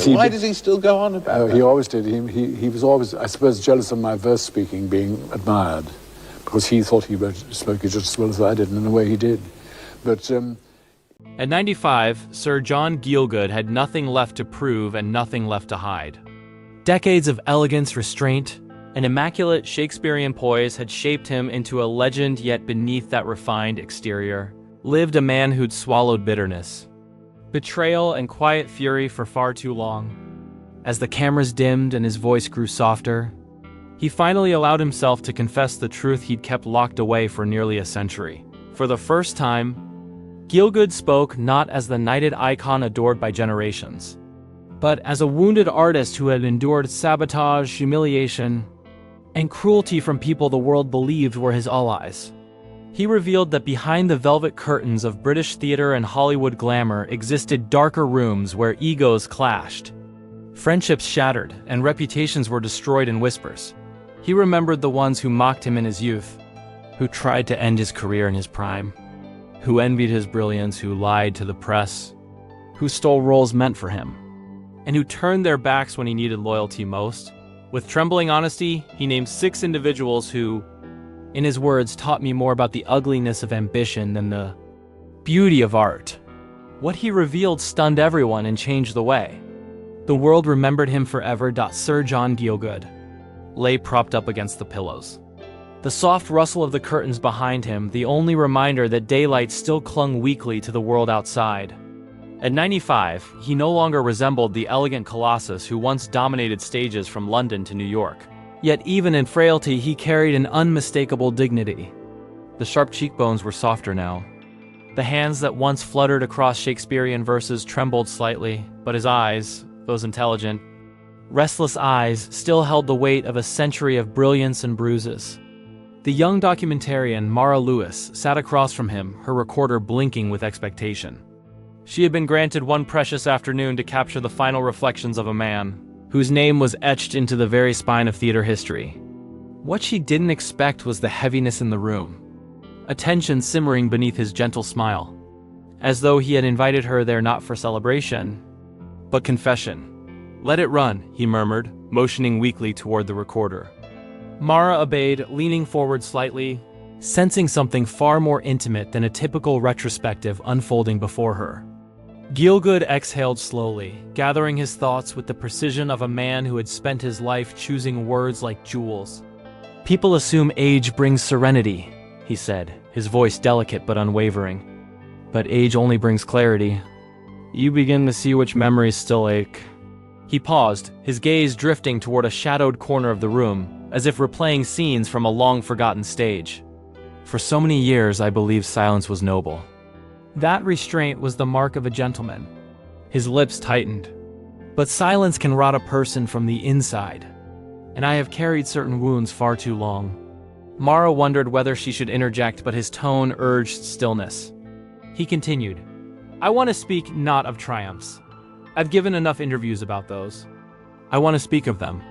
Why does he still go on about that? He always did. He was always, I suppose, jealous of my verse speaking being admired, because he thought he spoke it just as well as I did, and in a way he did. But At 95, Sir John Gielgud had nothing left to prove and nothing left to hide. Decades of elegance, restraint, and immaculate Shakespearean poise had shaped him into a legend, yet beneath that refined exterior lived a man who'd swallowed bitterness, betrayal, and quiet fury for far too long. As the cameras dimmed and his voice grew softer, he finally allowed himself to confess the truth he'd kept locked away for nearly a century. For the first time, Gielgud spoke not as the knighted icon adored by generations, but as a wounded artist who had endured sabotage, humiliation, and cruelty from people the world believed were his allies. He revealed that behind the velvet curtains of British theater and Hollywood glamour existed darker rooms where egos clashed, friendships shattered, and reputations were destroyed in whispers. He remembered the ones who mocked him in his youth, who tried to end his career in his prime, who envied his brilliance, who lied to the press, who stole roles meant for him, and who turned their backs when he needed loyalty most. With trembling honesty, he named 6 individuals who, in his words, taught me more about the ugliness of ambition than the beauty of art. What he revealed stunned everyone and changed the way the world remembered him forever. Sir John Gielgud lay propped up against the pillows, the soft rustle of the curtains behind him the only reminder that daylight still clung weakly to the world outside. At 95, he no longer resembled the elegant colossus who once dominated stages from London to New York. Yet even in frailty, he carried an unmistakable dignity. The sharp cheekbones were softer now. The hands that once fluttered across Shakespearean verses trembled slightly, but his eyes, those intelligent, restless eyes, still held the weight of a century of brilliance and bruises. The young documentarian, Mara Lewis, sat across from him, her recorder blinking with expectation. She had been granted one precious afternoon to capture the final reflections of a man whose name was etched into the very spine of theater history. What she didn't expect was the heaviness in the room, a tension simmering beneath his gentle smile, as though he had invited her there not for celebration, but confession. "Let it run," he murmured, motioning weakly toward the recorder. Mara obeyed, leaning forward slightly, sensing something far more intimate than a typical retrospective unfolding before her. Gielgud exhaled slowly, gathering his thoughts with the precision of a man who had spent his life choosing words like jewels. "People assume age brings serenity," he said, his voice delicate but unwavering. "But age only brings clarity. You begin to see which memories still ache." He paused, his gaze drifting toward a shadowed corner of the room, as if replaying scenes from a long-forgotten stage. "For so many years I believed silence was noble. That restraint was the mark of a gentleman." His lips tightened. "But silence can rot a person from the inside, and I have carried certain wounds far too long." Mara wondered whether she should interject, but his tone urged stillness. He continued, "I want to speak not of triumphs. I've given enough interviews about those. I want to speak of them.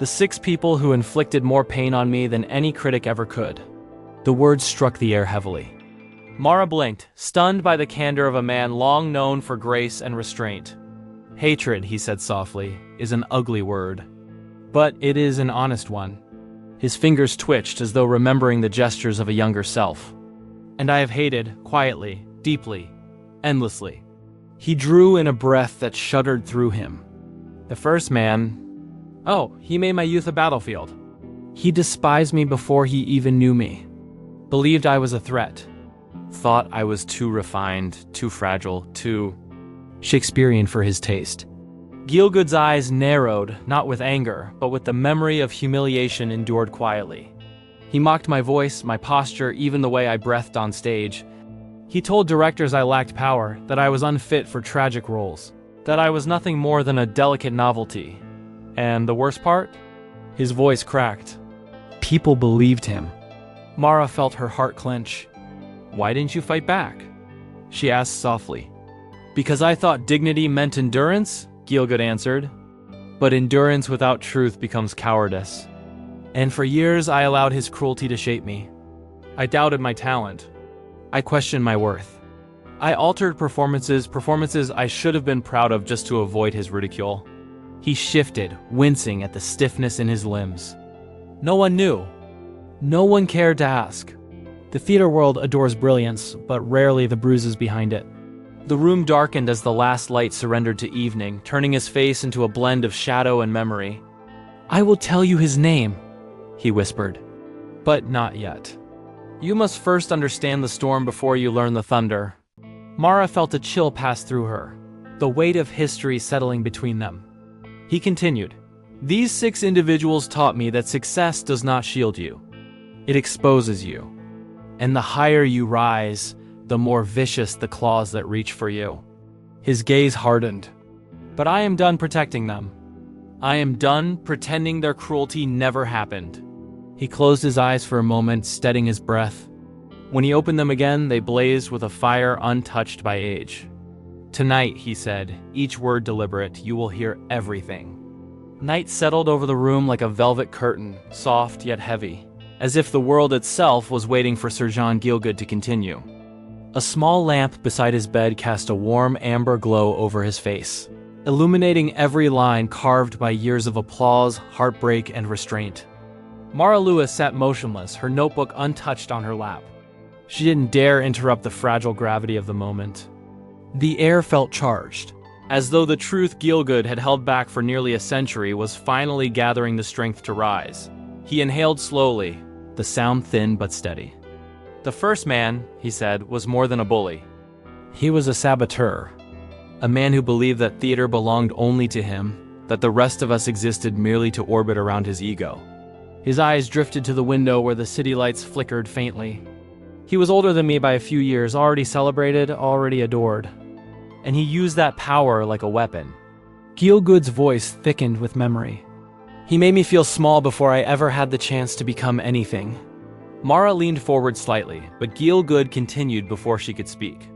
The 6 people who inflicted more pain on me than any critic ever could." The words struck the air heavily. Mara blinked, stunned by the candor of a man long known for grace and restraint. "Hatred," he said softly, "is an ugly word. But it is an honest one." His fingers twitched as though remembering the gestures of a younger self. "And I have hated, quietly, deeply, endlessly." He drew in a breath that shuddered through him. "The first man... Oh, he made my youth a battlefield. He despised me before he even knew me. Believed I was a threat. Thought I was too refined, too fragile, too Shakespearean for his taste." Gielgud's eyes narrowed, not with anger, but with the memory of humiliation endured quietly. He mocked my voice, my posture, even the way I breathed on stage. He told directors I lacked power, that I was unfit for tragic roles, that I was nothing more than a delicate novelty. And the worst part? His voice cracked. People believed him. Mara felt her heart clench. "Why didn't you fight back?" she asked softly. "Because I thought dignity meant endurance," Gielgud answered. "But endurance without truth becomes cowardice. And for years I allowed his cruelty to shape me. I doubted my talent. I questioned my worth. I altered performances I should have been proud of just to avoid his ridicule. He shifted, wincing at the stiffness in his limbs. No one knew. No one cared to ask. The theater world adores brilliance, but rarely the bruises behind it. The room darkened as the last light surrendered to evening, turning his face into a blend of shadow and memory. "I will tell you his name," he whispered. "But not yet. You must first understand the storm before you learn the thunder." Mara felt a chill pass through her, the weight of history settling between them. He continued, "These 6 individuals taught me that success does not shield you. It exposes you. And the higher you rise, the more vicious the claws that reach for you." His gaze hardened. "But I am done protecting them. I am done pretending their cruelty never happened." He closed his eyes for a moment, steadying his breath. When he opened them again, they blazed with a fire untouched by age. "Tonight," he said, each word deliberate, "you will hear everything." Night settled over the room like a velvet curtain, soft yet heavy, as if the world itself was waiting for Sir John Gielgud to continue. A small lamp beside his bed cast a warm amber glow over his face, illuminating every line carved by years of applause, heartbreak, and restraint. Mara Lewis sat motionless, her notebook untouched on her lap. She didn't dare interrupt the fragile gravity of the moment. The air felt charged, as though the truth Gielgud had held back for nearly a century was finally gathering the strength to rise. He inhaled slowly, the sound thin but steady. "The first man," he said, "was more than a bully. He was a saboteur, a man who believed that theater belonged only to him, that the rest of us existed merely to orbit around his ego." His eyes drifted to the window where the city lights flickered faintly. "He was older than me by a few years, already celebrated, already adored. And he used that power like a weapon." Gielgud's voice thickened with memory. "He made me feel small before I ever had the chance to become anything." Mara leaned forward slightly, but Gielgud continued before she could speak.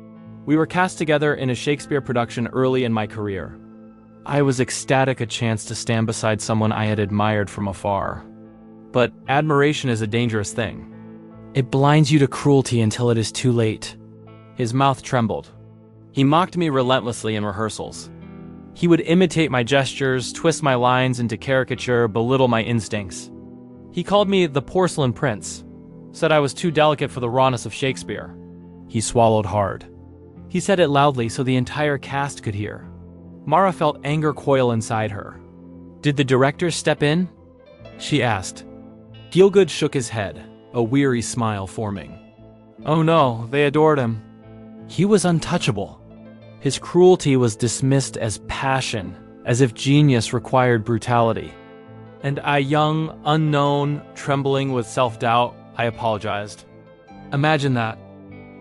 "We were cast together in a Shakespeare production early in my career. I was ecstatic a chance to stand beside someone I had admired from afar. But admiration is a dangerous thing. It blinds you to cruelty until it is too late." His mouth trembled. He mocked me relentlessly in rehearsals. He would imitate my gestures, twist my lines into caricature, belittle my instincts. He called me the porcelain prince, said I was too delicate for the rawness of Shakespeare. He swallowed hard. He said it loudly so the entire cast could hear. Mara felt anger coil inside her. "Did the director step in?" she asked. Gielgud shook his head, a weary smile forming. "Oh no, they adored him. He was untouchable. His cruelty was dismissed as passion, as if genius required brutality. And I, young, unknown, trembling with self-doubt, I apologized. Imagine that.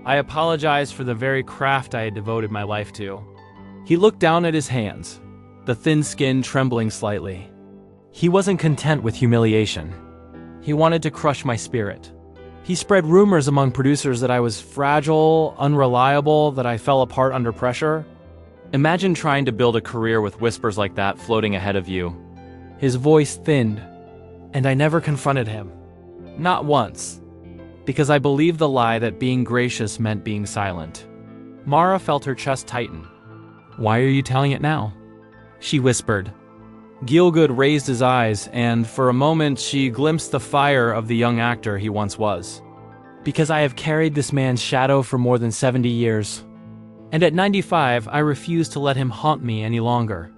I apologized for the very craft I had devoted my life to." He looked down at his hands, the thin skin trembling slightly. He wasn't content with humiliation. He wanted to crush my spirit. He spread rumors among producers that I was fragile, unreliable, that I fell apart under pressure. Imagine trying to build a career with whispers like that floating ahead of you. His voice thinned, and I never confronted him. Not once, because I believed the lie that being gracious meant being silent. Mara felt her chest tighten. "Why are you telling it now?" she whispered. Gielgud raised his eyes, and for a moment she glimpsed the fire of the young actor he once was. "Because I have carried this man's shadow for more than 70 years. And at 95, I refuse to let him haunt me any longer.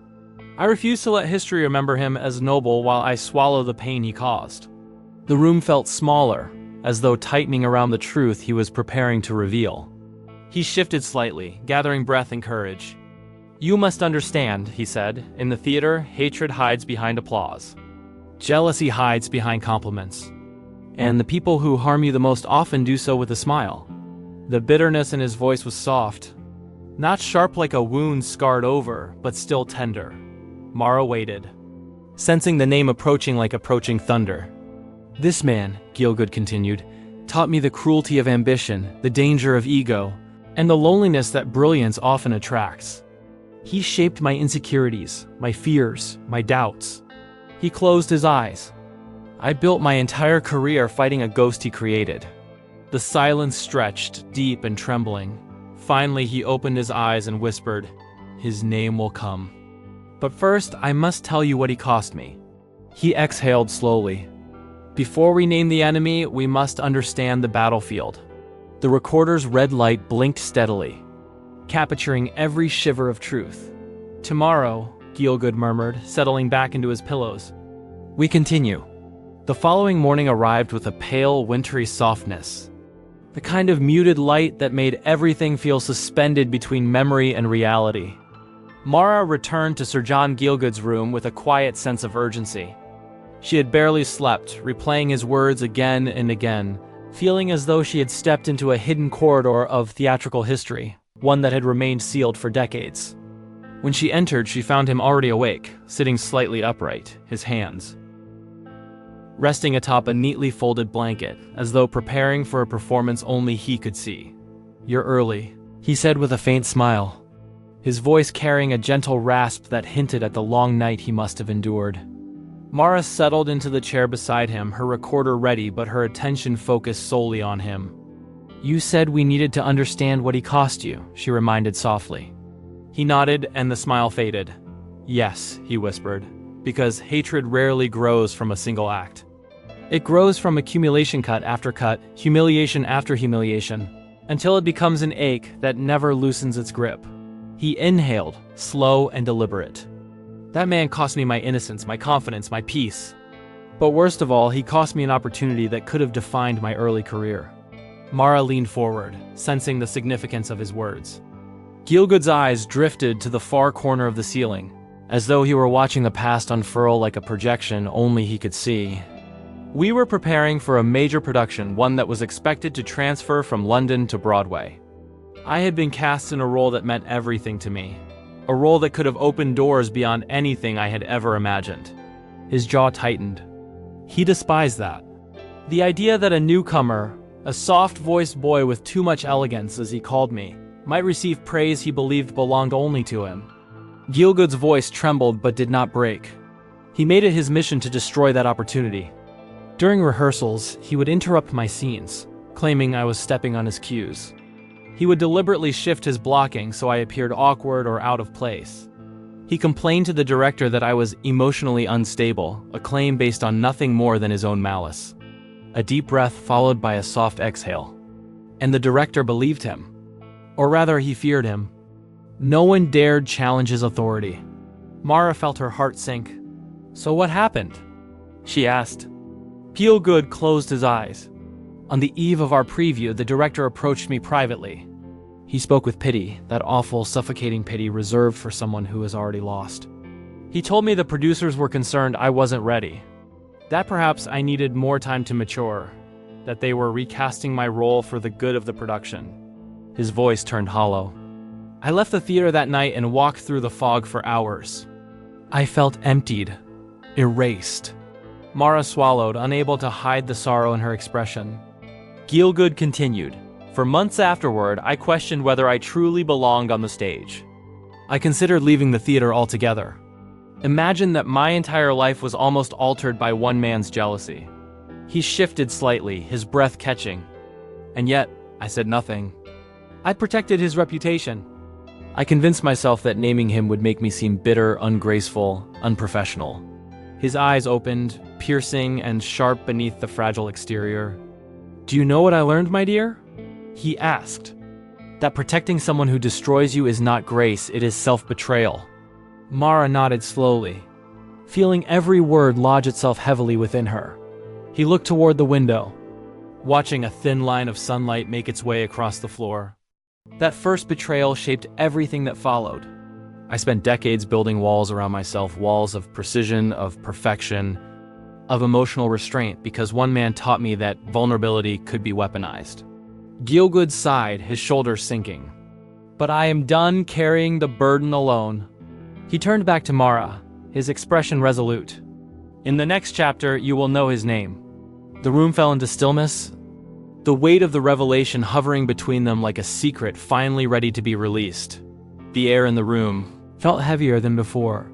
I refuse to let history remember him as noble while I swallow the pain he caused." The room felt smaller, as though tightening around the truth he was preparing to reveal. He shifted slightly, gathering breath and courage. "You must understand," he said, "in the theater, hatred hides behind applause. Jealousy hides behind compliments. And the people who harm you the most often do so with a smile." The bitterness in his voice was soft, not sharp like a wound scarred over, but still tender. Mara waited, sensing the name approaching like approaching thunder. "This man," Gielgud continued, "taught me the cruelty of ambition, the danger of ego, and the loneliness that brilliance often attracts. He shaped my insecurities, my fears, my doubts. He closed his eyes. I built my entire career fighting a ghost he created." The silence stretched, deep and trembling, Finally, he opened his eyes and whispered, "His name will come. But first, I must tell you what he cost me." He exhaled slowly. "Before we name the enemy, we must understand the battlefield." The recorder's red light blinked steadily, capturing every shiver of truth. "Tomorrow," Gielgud murmured, settling back into his pillows. We continue. The following morning arrived with a pale, wintry softness. The kind of muted light that made everything feel suspended between memory and reality. Mara returned to Sir John Gielgud's room with a quiet sense of urgency. She had barely slept, replaying his words again and again, feeling as though she had stepped into a hidden corridor of theatrical history, one that had remained sealed for decades. When she entered, she found him already awake, sitting slightly upright, his hands resting atop a neatly folded blanket, as though preparing for a performance only he could see. "You're early," he said with a faint smile, his voice carrying a gentle rasp that hinted at the long night he must have endured. Mara settled into the chair beside him, her recorder ready but her attention focused solely on him. "You said we needed to understand what he cost you," she reminded softly. He nodded and the smile faded. "Yes," he whispered, "because hatred rarely grows from a single act. It grows from accumulation cut after cut, humiliation after humiliation, until it becomes an ache that never loosens its grip." He inhaled, slow and deliberate. "That man cost me my innocence, my confidence, my peace. But worst of all, he cost me an opportunity that could have defined my early career." Mara leaned forward, sensing the significance of his words. Gielgud's eyes drifted to the far corner of the ceiling, as though he were watching the past unfurl like a projection only he could see. "We were preparing for a major production, one that was expected to transfer from London to Broadway. I had been cast in a role that meant everything to me, a role that could have opened doors beyond anything I had ever imagined." His jaw tightened. He despised that. The idea that a newcomer, a soft-voiced boy with too much elegance, as he called me, might receive praise he believed belonged only to him. Gielgud's voice trembled but did not break. He made it his mission to destroy that opportunity. During rehearsals, he would interrupt my scenes, claiming I was stepping on his cues. He would deliberately shift his blocking so I appeared awkward or out of place. He complained to the director that I was emotionally unstable, a claim based on nothing more than his own malice. A deep breath followed by a soft exhale. And the director believed him. Or rather, he feared him. No one dared challenge his authority. Mara felt her heart sink. "So what happened?" she asked. Gielgud closed his eyes. "On the eve of our preview, the director approached me privately. He spoke with pity, that awful, suffocating pity reserved for someone who is already lost. He told me the producers were concerned I wasn't ready, that perhaps I needed more time to mature, that they were recasting my role for the good of the production." His voice turned hollow. "I left the theater that night and walked through the fog for hours. I felt emptied, erased." Mara swallowed, unable to hide the sorrow in her expression. Gielgud continued. "For months afterward, I questioned whether I truly belonged on the stage. I considered leaving the theater altogether. Imagine that my entire life was almost altered by one man's jealousy." He shifted slightly, his breath catching. "And yet, I said nothing. I protected his reputation. I convinced myself that naming him would make me seem bitter, ungraceful, unprofessional." His eyes opened, piercing and sharp beneath the fragile exterior. "Do you know what I learned, my dear?" he asked. "That protecting someone who destroys you is not grace, it is self-betrayal." Mara nodded slowly, feeling every word lodge itself heavily within her. He looked toward the window, watching a thin line of sunlight make its way across the floor. That first betrayal shaped everything that followed. I spent decades building walls around myself, walls of precision, of perfection, of emotional restraint, because one man taught me that vulnerability could be weaponized. Gielgud sighed, his shoulders sinking. "But I am done carrying the burden alone." He turned back to Mara, his expression resolute. "In the next chapter, you will know his name." The room fell into stillness, the weight of the revelation hovering between them like a secret finally ready to be released. The air in the room felt heavier than before,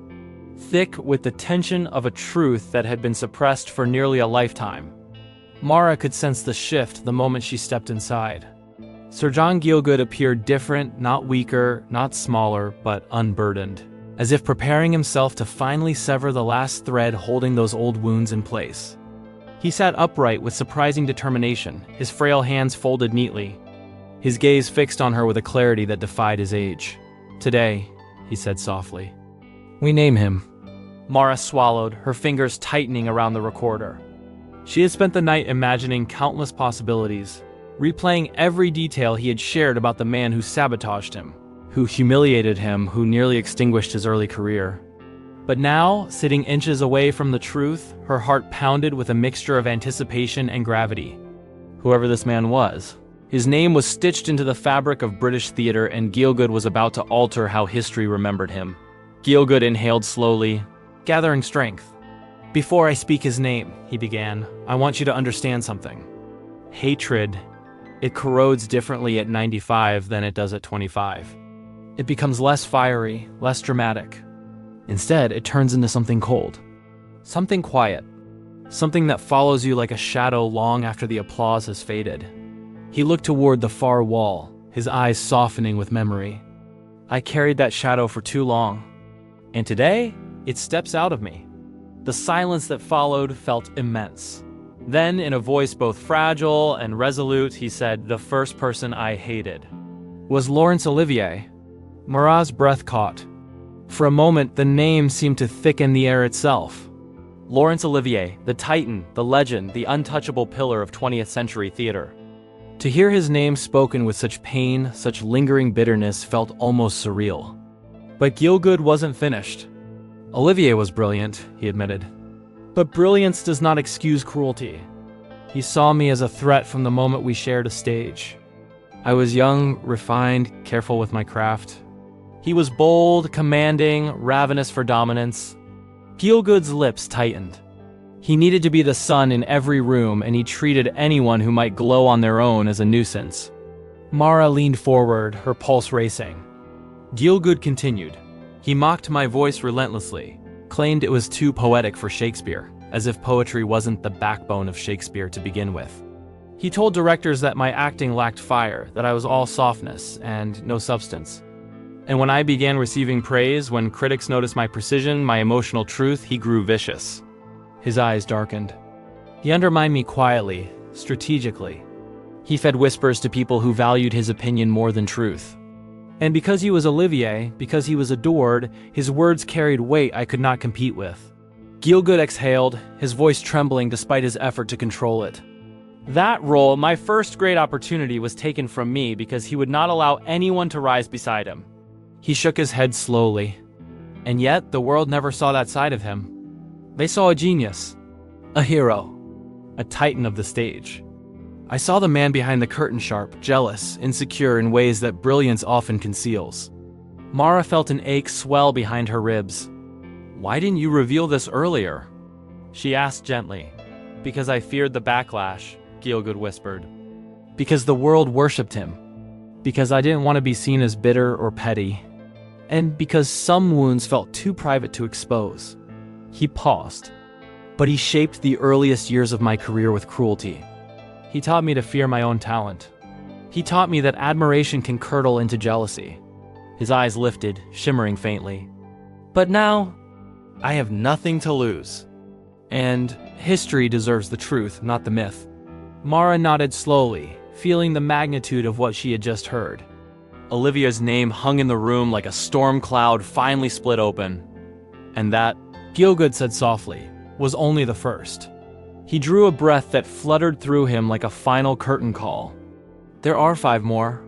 thick with the tension of a truth that had been suppressed for nearly a lifetime. Mara could sense the shift the moment she stepped inside. Sir John Gielgud appeared different, not weaker, not smaller, but unburdened, as if preparing himself to finally sever the last thread holding those old wounds in place. He sat upright with surprising determination, his frail hands folded neatly, his gaze fixed on her with a clarity that defied his age. "Today," he said softly, "we name him." Mara swallowed, her fingers tightening around the recorder. She had spent the night imagining countless possibilities, replaying every detail he had shared about the man who sabotaged him, who humiliated him, who nearly extinguished his early career. But now, sitting inches away from the truth, her heart pounded with a mixture of anticipation and gravity. Whoever this man was, his name was stitched into the fabric of British theater, and Gielgud was about to alter how history remembered him. Gielgud inhaled slowly, gathering strength. "Before I speak his name," he began, "I want you to understand something. Hatred, it corrodes differently at 95 than it does at 25. It becomes less fiery, less dramatic. Instead, it turns into something cold. Something quiet. Something that follows you like a shadow long after the applause has faded." He looked toward the far wall, his eyes softening with memory. "I carried that shadow for too long. And today, it steps out of me." The silence that followed felt immense. Then, in a voice both fragile and resolute, he said, "The first person I hated was Laurence Olivier." Marat's breath caught. For a moment, the name seemed to thicken the air itself. Laurence Olivier, the titan, the legend, the untouchable pillar of 20th century theater. To hear his name spoken with such pain, such lingering bitterness, felt almost surreal. But Gielgud wasn't finished. "Olivier was brilliant," he admitted. "But brilliance does not excuse cruelty. He saw me as a threat from the moment we shared a stage. I was young, refined, careful with my craft. He was bold, commanding, ravenous for dominance." Gielgud's lips tightened. He needed to be the sun in every room, and he treated anyone who might glow on their own as a nuisance. Mara leaned forward, her pulse racing. Gielgud continued. "He mocked my voice relentlessly, claimed it was too poetic for Shakespeare, as if poetry wasn't the backbone of Shakespeare to begin with. He told directors that my acting lacked fire, that I was all softness and no substance. And when I began receiving praise, when critics noticed my precision, my emotional truth, he grew vicious." His eyes darkened. "He undermined me quietly, strategically. He fed whispers to people who valued his opinion more than truth. And because he was Olivier, because he was adored, his words carried weight I could not compete with." Gielgud exhaled, his voice trembling despite his effort to control it. "That role, my first great opportunity, was taken from me because he would not allow anyone to rise beside him." He shook his head slowly. "And yet, the world never saw that side of him. They saw a genius, a hero, a titan of the stage. I saw the man behind the curtain, sharp, jealous, insecure in ways that brilliance often conceals." Mara felt an ache swell behind her ribs. "Why didn't you reveal this earlier?" she asked gently. "Because I feared the backlash," Gielgud whispered. "Because the world worshipped him. Because I didn't want to be seen as bitter or petty. And because some wounds felt too private to expose." He paused. "But he shaped the earliest years of my career with cruelty. He taught me to fear my own talent. He taught me that admiration can curdle into jealousy." His eyes lifted, shimmering faintly. "But now, I have nothing to lose. And history deserves the truth, not the myth." Mara nodded slowly, feeling the magnitude of what she had just heard. Olivia's name hung in the room like a storm cloud finally split open. "And that," Gielgud said softly, "was only the first." He drew a breath that fluttered through him like a final curtain call. "There are 5 more.